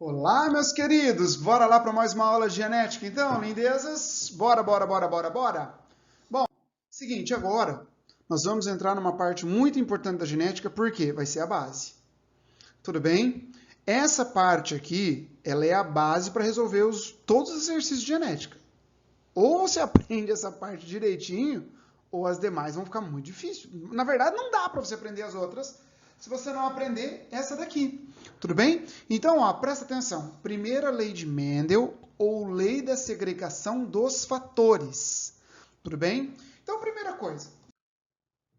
Olá, meus queridos! Bora lá para mais uma aula de genética, então, lindezas? Bora, bora, bora, bora, bora! Bom, seguinte, agora nós vamos entrar numa parte muito importante da genética, porque vai ser a base. Tudo bem? Essa parte aqui, ela é a base para resolver todos os exercícios de genética. Ou você aprende essa parte direitinho, ou as demais vão ficar muito difíceis. Na verdade, não dá para você aprender as outras se você não aprender essa daqui. Tudo bem? Então, ó, presta atenção. Primeira lei de Mendel, ou lei da segregação dos fatores. Tudo bem? Então, primeira coisa.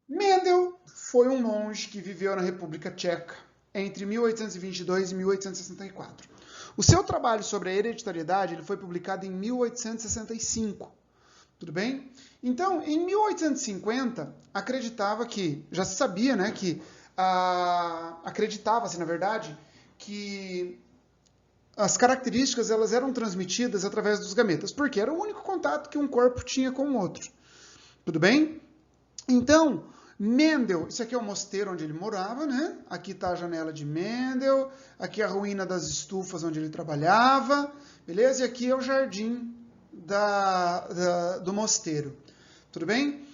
Mendel foi um monge que viveu na República Tcheca entre 1822 e 1864. O seu trabalho sobre a hereditariedade ele foi publicado em 1865. Tudo bem? Então, em 1850, acreditava que, já se sabia, né, que acreditava-se, na verdade, que as características elas eram transmitidas através dos gametas, porque era o único contato que um corpo tinha com o outro. Tudo bem? Então, Mendel, isso aqui é o mosteiro onde ele morava, né? Aqui está a janela de Mendel, aqui é a ruína das estufas onde ele trabalhava, beleza? E aqui é o jardim do mosteiro, tudo bem?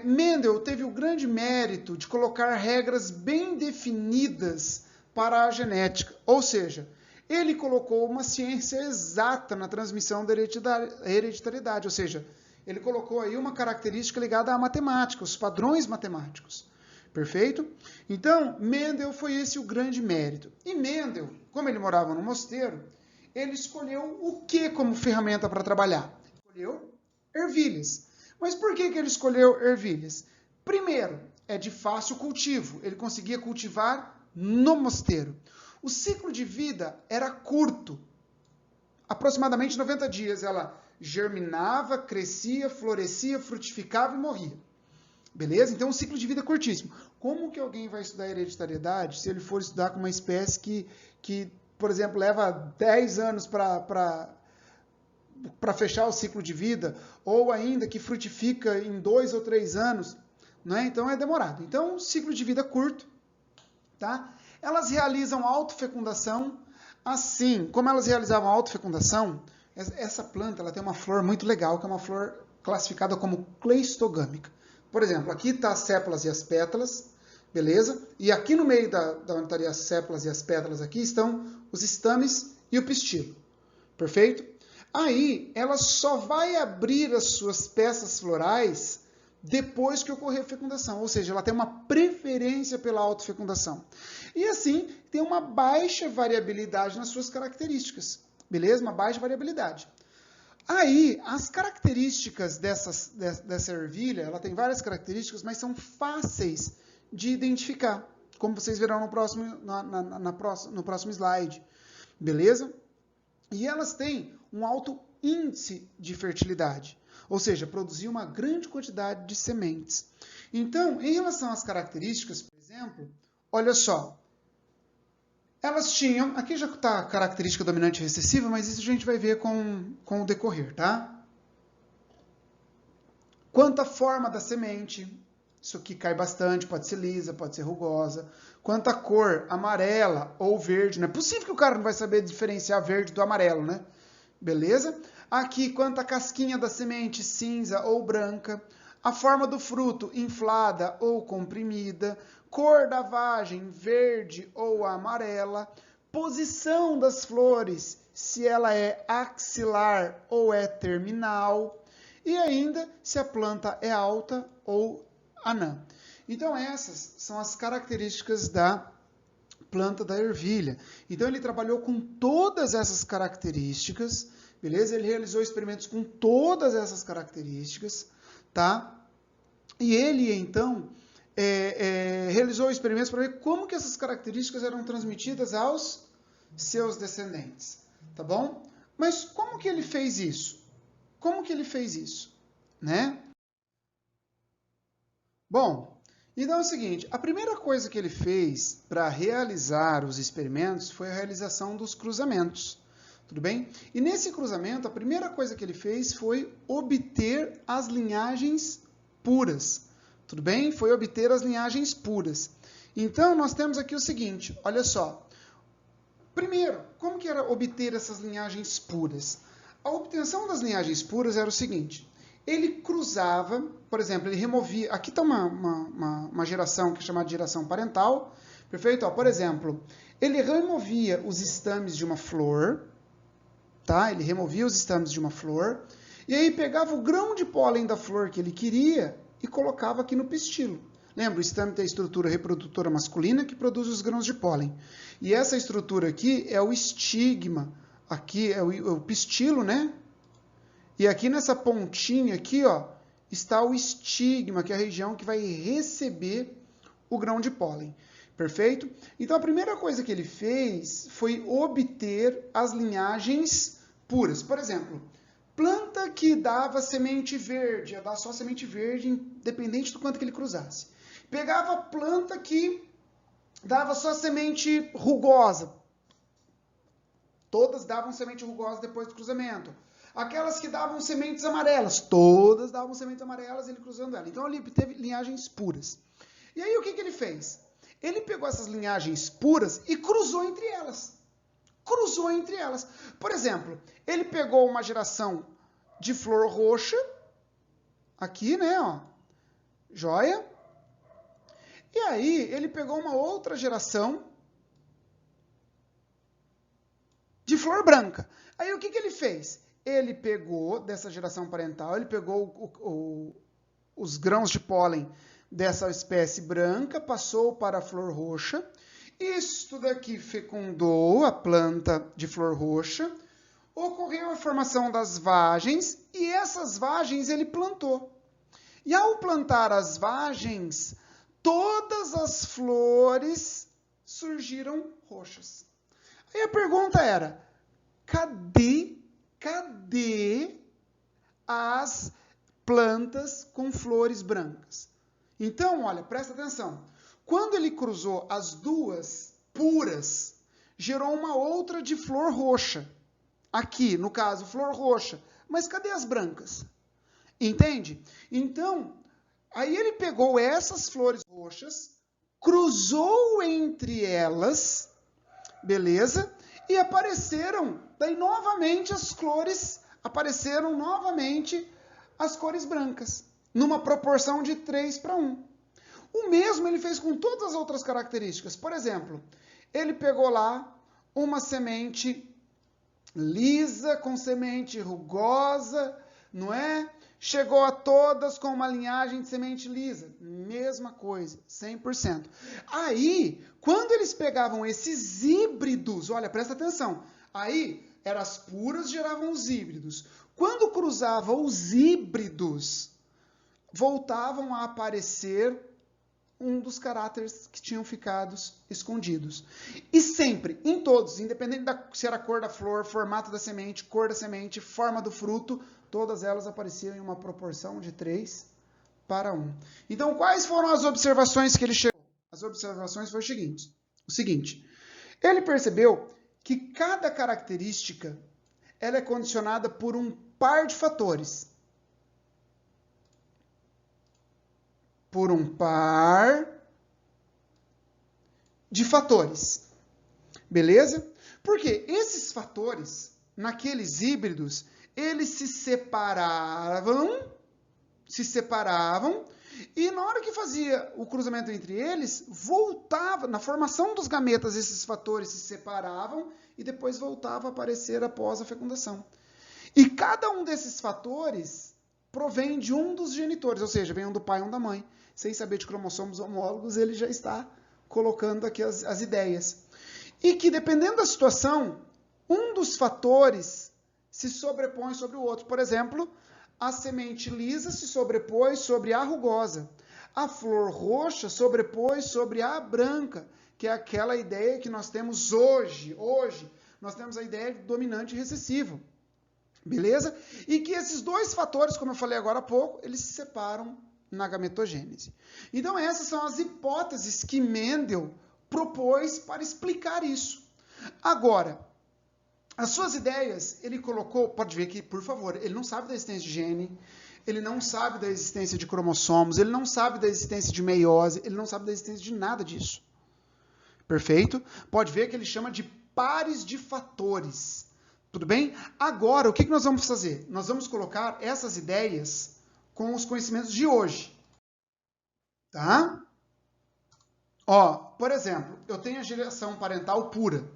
Mendel teve o grande mérito de colocar regras bem definidas para a genética, ou seja, ele colocou uma ciência exata na transmissão da hereditariedade, ou seja, ele colocou aí uma característica ligada à matemática, os padrões matemáticos. Perfeito? Então, Mendel foi esse o grande mérito. E Mendel, como ele morava no mosteiro, ele escolheu o que como ferramenta para trabalhar? Escolheu ervilhas. Mas por que ele escolheu ervilhas? Primeiro, é de fácil cultivo. Ele conseguia cultivar no mosteiro. O ciclo de vida era curto. Aproximadamente 90 dias ela germinava, crescia, florescia, frutificava e morria. Beleza? Então, um ciclo de vida curtíssimo. Como que alguém vai estudar hereditariedade se ele for estudar com uma espécie que por exemplo, leva 10 anos para fechar o ciclo de vida, ou ainda que frutifica em 2 ou 3 anos, né? Então é demorado. Então, ciclo de vida curto, tá? Elas realizam autofecundação, assim como elas realizavam autofecundação, essa planta ela tem uma flor muito legal, que é uma flor classificada como cleistogâmica. Por exemplo, aqui está as sépalas e as pétalas, beleza? E aqui no meio da onde estaria as sépalas e as pétalas aqui estão os estames e o pistilo. Perfeito? Aí, ela só vai abrir as suas peças florais depois que ocorrer a fecundação, ou seja, ela tem uma preferência pela autofecundação. E assim, tem uma baixa variabilidade nas suas características, beleza? Uma baixa variabilidade. Aí, as características dessa ervilha, ela tem várias características, mas são fáceis de identificar, como vocês verão no próximo slide, beleza? E elas têm um alto índice de fertilidade, ou seja, produzir uma grande quantidade de sementes. Então, em relação às características, por exemplo, olha só, elas tinham, aqui já está a característica dominante recessiva, mas isso a gente vai ver com o decorrer, tá? Quanto à forma da semente, isso aqui cai bastante, pode ser lisa, pode ser rugosa. Quanto à cor, amarela ou verde, não é possível que o cara não vai saber diferenciar verde do amarelo, né? Beleza? Aqui, quanto à casquinha da semente, cinza ou branca. A forma do fruto, inflada ou comprimida. Cor da vagem, verde ou amarela. Posição das flores, se ela é axilar ou é terminal. E ainda, se a planta é alta ou anã. Então, essas são as características da planta da ervilha. Então, ele trabalhou com todas essas características, beleza? Ele realizou experimentos com todas essas características, tá? E ele, então, realizou experimentos para ver como que essas características eram transmitidas aos seus descendentes, tá bom? Mas como que ele fez isso? Como que ele fez isso, né? Bom, então é o seguinte, a primeira coisa que ele fez para realizar os experimentos foi a realização dos cruzamentos, tudo bem? E nesse cruzamento, a primeira coisa que ele fez foi obter as linhagens puras, tudo bem? Foi obter as linhagens puras. Então, nós temos aqui o seguinte, olha só, Primeiro, como que era obter essas linhagens puras? A obtenção das linhagens puras era o seguinte, ele cruzava, por exemplo, ele removia, aqui está uma geração que é chamada de geração parental, perfeito? Ó, por exemplo, ele removia os estames de uma flor, tá? Ele removia os estames de uma flor, e aí pegava o grão de pólen da flor que ele queria e colocava aqui no pistilo. Lembra, o estame tem a estrutura reprodutora masculina que produz os grãos de pólen. E essa estrutura aqui é o estigma, aqui é o pistilo, né? E aqui nessa pontinha aqui, ó, está o estigma, que é a região que vai receber o grão de pólen. Perfeito? Então a primeira coisa que ele fez foi obter as linhagens puras. Por exemplo, planta que dava semente verde, ia dar só semente verde, independente do quanto que ele cruzasse. Pegava planta que dava só semente rugosa. Todas davam semente rugosa depois do cruzamento. Aquelas que davam sementes amarelas, todas davam sementes amarelas, ele cruzando ela. Então ele teve linhagens puras. E aí o que ele fez? Ele pegou essas linhagens puras e cruzou entre elas. Cruzou entre elas. Por exemplo, ele pegou uma geração de flor roxa, aqui, né, ó, joia. E aí ele pegou uma outra geração de flor branca. Aí o que ele fez? Ele pegou, dessa geração parental, ele pegou os grãos de pólen dessa espécie branca, passou para a flor roxa. Isto daqui fecundou a planta de flor roxa. Ocorreu a formação das vagens e essas vagens ele plantou. E ao plantar as vagens, todas as flores surgiram roxas. Aí a pergunta era, cadê as plantas com flores brancas? Então, olha, presta atenção. Quando ele cruzou as duas puras, gerou uma outra de flor roxa. Aqui, no caso, flor roxa. Mas cadê as brancas? Entende? Então, aí ele pegou essas flores roxas, cruzou entre elas, beleza? E apareceram, daí novamente as cores, apareceram novamente as cores brancas, numa proporção de 3:1. O mesmo ele fez com todas as outras características. Por exemplo, ele pegou lá uma semente lisa com semente rugosa, não é? Chegou a todas com uma linhagem de semente lisa. Mesma coisa, 100%. Aí, quando eles pegavam esses híbridos, olha, presta atenção. Aí, eram as puras, geravam os híbridos. Quando cruzava os híbridos, voltavam a aparecer um dos caráteres que tinham ficado escondidos. E sempre, em todos, independente se era a cor da flor, formato da semente, cor da semente, forma do fruto, todas elas apareciam em uma proporção de 3:1. Então, quais foram as observações que ele chegou? As observações foram o seguinte, ele percebeu que cada característica ela é condicionada por um par de fatores. Por um par de fatores. Beleza? Porque esses fatores, naqueles híbridos, eles se separavam, e na hora que fazia o cruzamento entre eles, voltava, na formação dos gametas, esses fatores se separavam e depois voltava a aparecer após a fecundação. E cada um desses fatores provém de um dos genitores, ou seja, vem um do pai e um da mãe. Sem saber de cromossomos homólogos, ele já está colocando aqui as ideias. E que, dependendo da situação, um dos fatores se sobrepõe sobre o outro. Por exemplo, a semente lisa se sobrepõe sobre a rugosa. A flor roxa sobrepõe sobre a branca, que é aquela ideia que nós temos hoje. Hoje, nós temos a ideia de dominante e recessivo. Beleza? E que esses dois fatores, como eu falei agora há pouco, eles se separam na gametogênese. Então, essas são as hipóteses que Mendel propôs para explicar isso. Agora, as suas ideias, ele colocou, pode ver aqui, por favor, ele não sabe da existência de gene, ele não sabe da existência de cromossomos, ele não sabe da existência de meiose, ele não sabe da existência de nada disso. Perfeito? Pode ver que ele chama de pares de fatores. Tudo bem? Agora, o que nós vamos fazer? Nós vamos colocar essas ideias com os conhecimentos de hoje. Tá? Ó, por exemplo, eu tenho a geração parental pura.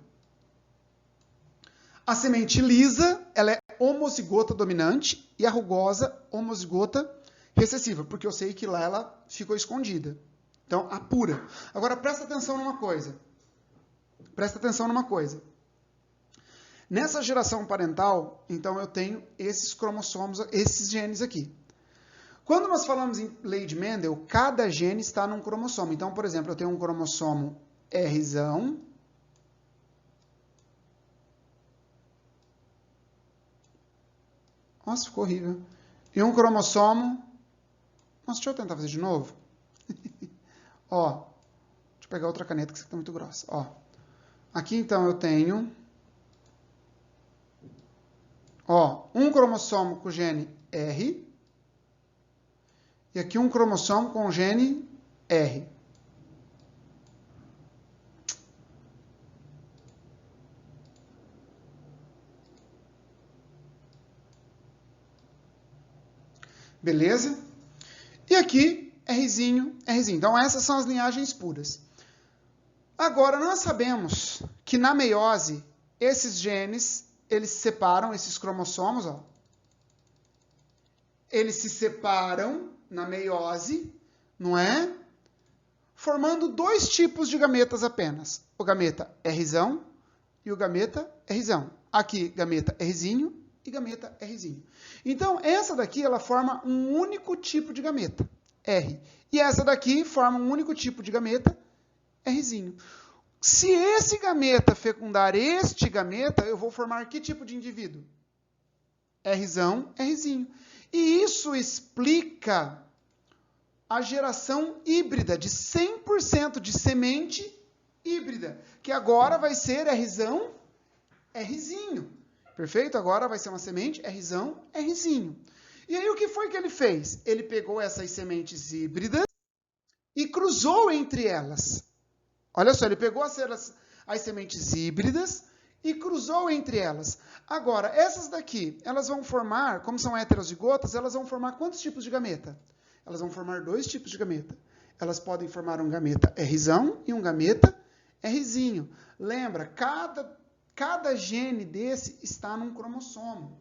A semente lisa, ela é homozigota dominante e a rugosa, homozigota recessiva, porque eu sei que lá ela ficou escondida. Então, a pura. Agora, presta atenção numa coisa. Presta atenção numa coisa. Nessa geração parental, então eu tenho esses cromossomos, esses genes aqui. Quando nós falamos em lei de Mendel, cada gene está num cromossomo. Então, por exemplo, eu tenho um cromossomo Rzão. Nossa, ficou horrível. E um cromossomo... Nossa, deixa eu tentar fazer de novo. Ó, deixa eu pegar outra caneta que essa aqui está muito grossa. Ó, aqui então eu tenho... Ó, um cromossomo com o gene R e aqui um cromossomo com o gene R. Beleza? E aqui, Rzinho, Rzinho. Então, essas são as linhagens puras. Agora, nós sabemos que na meiose, esses genes... eles se separam, esses cromossomos, ó. Eles se separam na meiose, não é? Formando dois tipos de gametas apenas. O gameta Rzão e o gameta Rzão. Aqui, gameta Rzinho e gameta Rzinho. Então, essa daqui, ela forma um único tipo de gameta, R. E essa daqui forma um único tipo de gameta, Rzinho. Se esse gameta fecundar este gameta, eu vou formar que tipo de indivíduo? Rzão, Rzinho. E isso explica a geração híbrida de 100% de semente híbrida, que agora vai ser Rzão, Rzinho. Perfeito? Agora vai ser uma semente Rzão, Rzinho. E aí o que foi que ele fez? Ele pegou essas sementes híbridas e cruzou entre elas. Olha só, ele pegou as sementes híbridas e cruzou entre elas. Agora, essas daqui, elas vão formar, como são heterozigotas, elas vão formar quantos tipos de gameta? Elas vão formar dois tipos de gameta. Elas podem formar um gameta Rzão e um gameta Rzinho. Lembra, cada gene desse está num cromossomo.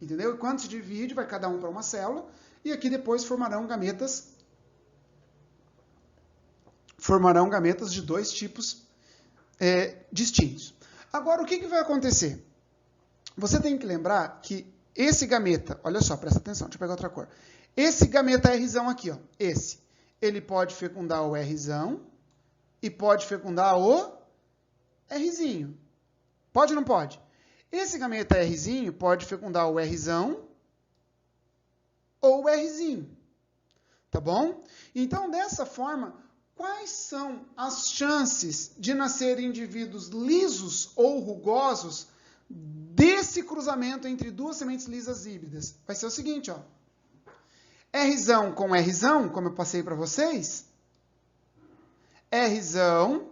Entendeu? E quando se divide, vai cada um para uma célula, e aqui depois formarão gametas de dois tipos distintos. Agora, o que vai acontecer? Você tem que lembrar que esse gameta, olha só, presta atenção, deixa eu pegar outra cor. Esse gameta Rzão aqui, ó, ele pode fecundar o Rzão e pode fecundar o Rzinho. Pode ou não pode? Esse gameta Rzinho pode fecundar o Rzão ou o Rzinho. Tá bom? Então, dessa forma... Quais são as chances de nascerem indivíduos lisos ou rugosos desse cruzamento entre duas sementes lisas híbridas? Vai ser o seguinte, ó. Rzão com Rzão, como eu passei para vocês. Rzão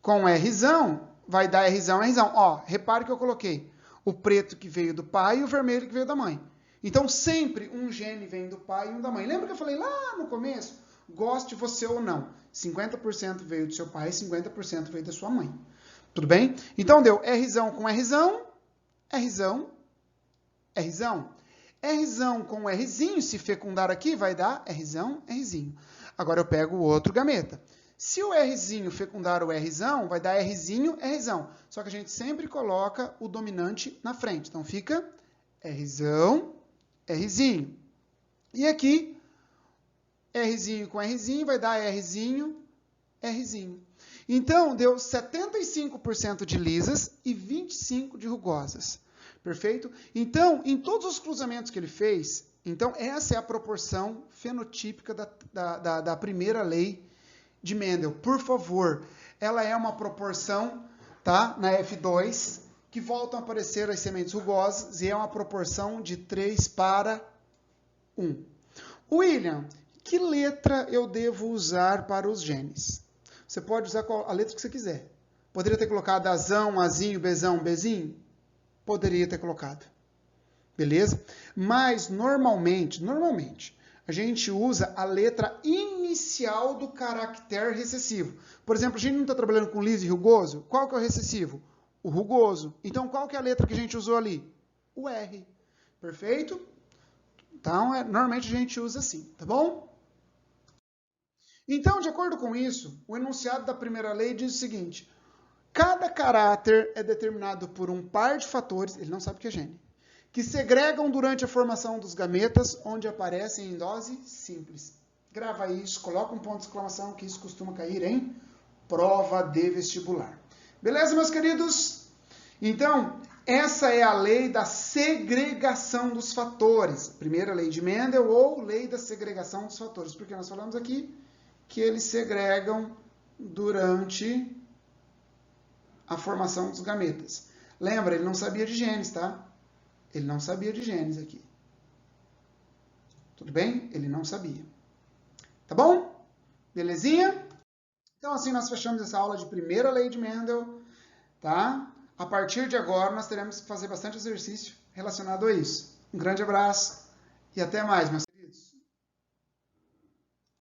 com Rzão vai dar Rzão, Rzão. Ó, repare que eu coloquei o preto que veio do pai e o vermelho que veio da mãe. Então, sempre um gene vem do pai e um da mãe. Lembra que eu falei lá no começo? Goste você ou não. 50% veio do seu pai, 50% veio da sua mãe. Tudo bem? Então, deu Rzão com Rzão, Rzão, Rzão. Rzão com Rzinho, se fecundar aqui, vai dar Rzão, Rzinho. Agora eu pego o outro gameta. Se o Rzinho fecundar o Rzão, vai dar Rzinho, Rzão. Só que a gente sempre coloca o dominante na frente. Então, fica Rzão, Rzinho. E aqui... Rzinho com Rzinho vai dar Rzinho, Rzinho. Então, deu 75% de lisas e 25% de rugosas. Perfeito? Então, em todos os cruzamentos que ele fez, então essa é a proporção fenotípica da primeira lei de Mendel. Por favor, ela é uma proporção, tá? Na F2, que voltam a aparecer as sementes rugosas, e é uma proporção de 3:1. William, que letra eu devo usar para os genes? Você pode usar a letra que você quiser. Poderia ter colocado Azão, Azinho, Bezão, Bezinho? Poderia ter colocado. Beleza? Mas, normalmente, a gente usa a letra inicial do caractere recessivo. Por exemplo, a gente não está trabalhando com liso e rugoso? Qual que é o recessivo? O rugoso. Então, qual que é a letra que a gente usou ali? O R. Perfeito? Então, normalmente a gente usa assim, tá bom? Então, de acordo com isso, o enunciado da primeira lei diz o seguinte: cada caráter é determinado por um par de fatores, ele não sabe o que é gene, que segregam durante a formação dos gametas, onde aparecem em dose simples. Grava isso, coloca um ponto de exclamação, que isso costuma cair em prova de vestibular. Beleza, meus queridos? Então, essa é a lei da segregação dos fatores. Primeira lei de Mendel ou lei da segregação dos fatores. Porque nós falamos aqui que eles segregam durante a formação dos gametas. Lembra, ele não sabia de genes, tá? Ele não sabia de genes aqui. Tudo bem? Ele não sabia. Tá bom? Belezinha? Então, assim nós fechamos essa aula de primeira lei de Mendel, tá? A partir de agora, nós teremos que fazer bastante exercício relacionado a isso. Um grande abraço e até mais, meus